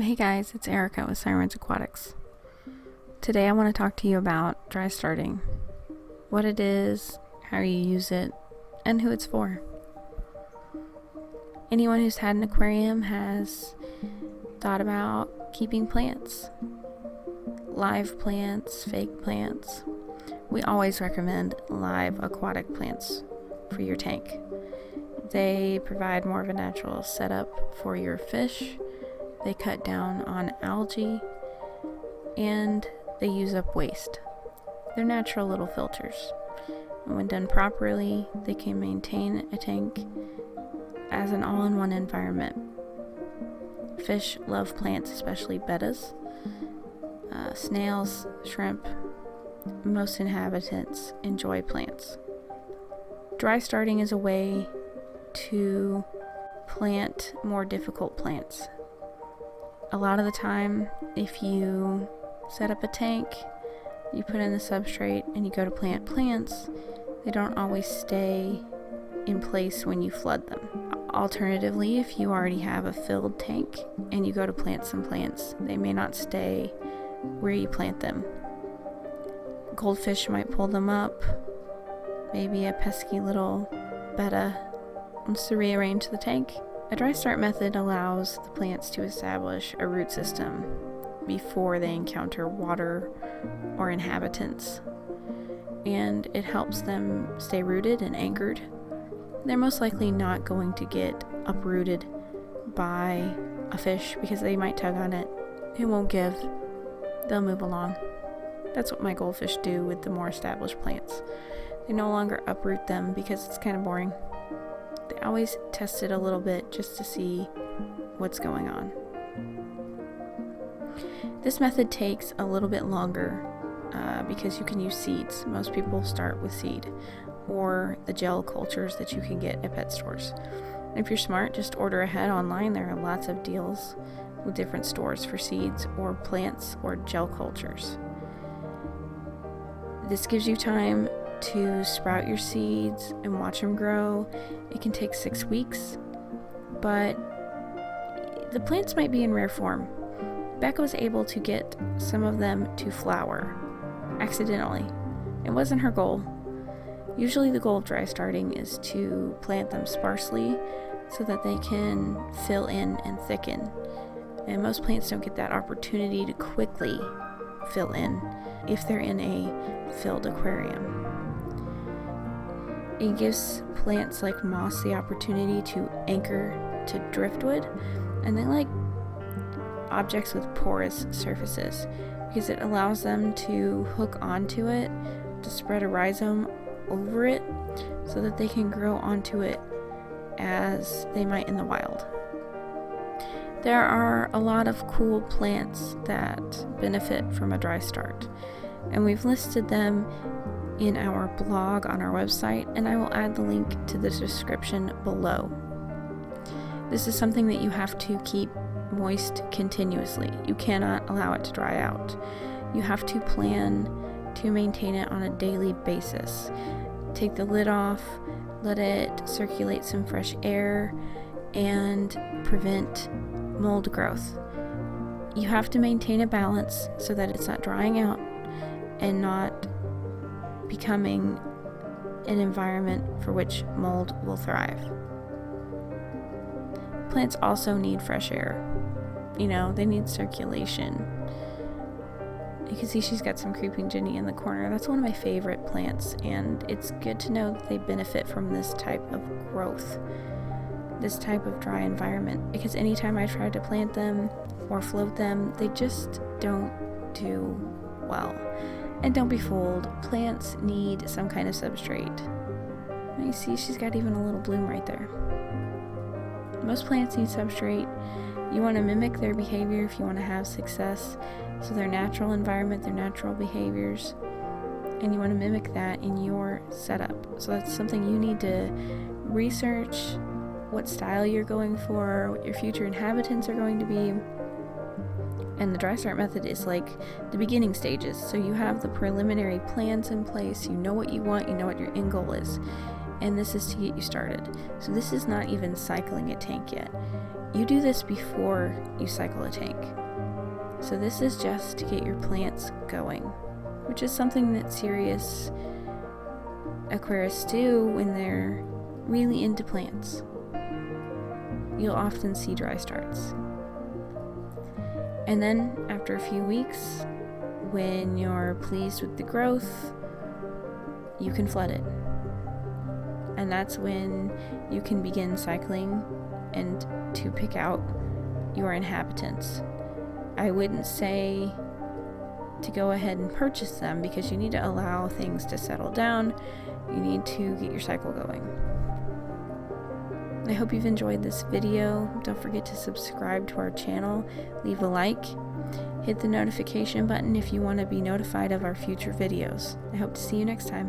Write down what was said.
Hey guys, it's Erica with Sirens Aquatics. Today I want to talk to you about dry starting, what it is, how you use it, and who it's for. Anyone who's had an aquarium has thought about keeping plants, live plants, fake plants. We always recommend live aquatic plants for your tank. They provide more of a natural setup for your fish. They cut down on algae, and they use up waste. They're natural little filters. And when done properly, they can maintain a tank as an all-in-one environment. Fish love plants, especially bettas, snails, shrimp. Most inhabitants enjoy plants. Dry starting is a way to plant more difficult plants. A lot of the time, if you set up a tank, you put in the substrate, and you go to plant plants, they don't always stay in place when you flood them. Alternatively, if you already have a filled tank and you go to plant some plants, they may not stay where you plant them. Goldfish might pull them up. Maybe a pesky little betta wants to rearrange the tank. A dry start method allows the plants to establish a root system before they encounter water or inhabitants, and it helps them stay rooted and anchored. They're most likely not going to get uprooted by a fish because they might tug on it. It won't give. They'll move along. That's what my goldfish do with the more established plants. They no longer uproot them because it's kind of boring. They always test it a little bit just to see what's going on. This method takes a little bit longer because you can use seeds. Most people start with seed or the gel cultures that you can get at pet stores. And if you're smart, just order ahead online. There are lots of deals with different stores for seeds or plants or gel cultures. This gives you time to sprout your seeds and watch them grow. It can take 6 weeks, but the plants might be in rare form. Becca was able to get some of them to flower accidentally. It wasn't her goal. Usually the goal of dry starting is to plant them sparsely so that they can fill in and thicken. And most plants don't get that opportunity to quickly fill in if they're in a filled aquarium. It gives plants like moss the opportunity to anchor to driftwood, and they like objects with porous surfaces because it allows them to hook onto it, to spread a rhizome over it so that they can grow onto it as they might in the wild. There are a lot of cool plants that benefit from a dry start, and we've listed them in our blog on our website, and I will add the link to the description below. This is something that you have to keep moist continuously. You cannot allow it to dry out. You have to plan to maintain it on a daily basis. Take the lid off, let it circulate some fresh air, and prevent mold growth. You have to maintain a balance so that it's not drying out and not becoming an environment for which mold will thrive. Plants also need fresh air. They need circulation. You can see she's got some creeping Jenny in the corner. That's one of my favorite plants, and it's good to know that they benefit from this type of growth, this type of dry environment, because anytime I try to plant them or float them, they just don't do well. And don't be fooled, plants need some kind of substrate. You see, she's got even a little bloom right there. Most plants need substrate. You want to mimic their behavior if you want to have success. So their natural environment, their natural behaviors, and you want to mimic that in your setup. So that's something you need to research, what style you're going for, what your future inhabitants are going to be. And the dry start method is like the beginning stages. So you have the preliminary plans in place, you know what you want, you know what your end goal is. and this is to get you started. So this is not even cycling a tank yet. You do this before you cycle a tank. So this is just to get your plants going, which is something that serious aquarists do when they're really into plants. You'll often see dry starts. And then after a few weeks, when you're pleased with the growth, you can flood it. And that's when you can begin cycling and to pick out your inhabitants. I wouldn't say to go ahead and purchase them, because you need to allow things to settle down. You need to get your cycle going. I hope you've enjoyed this video. Don't forget to subscribe to our channel, leave a like, hit the notification button if you want to be notified of our future videos. I hope to see you next time.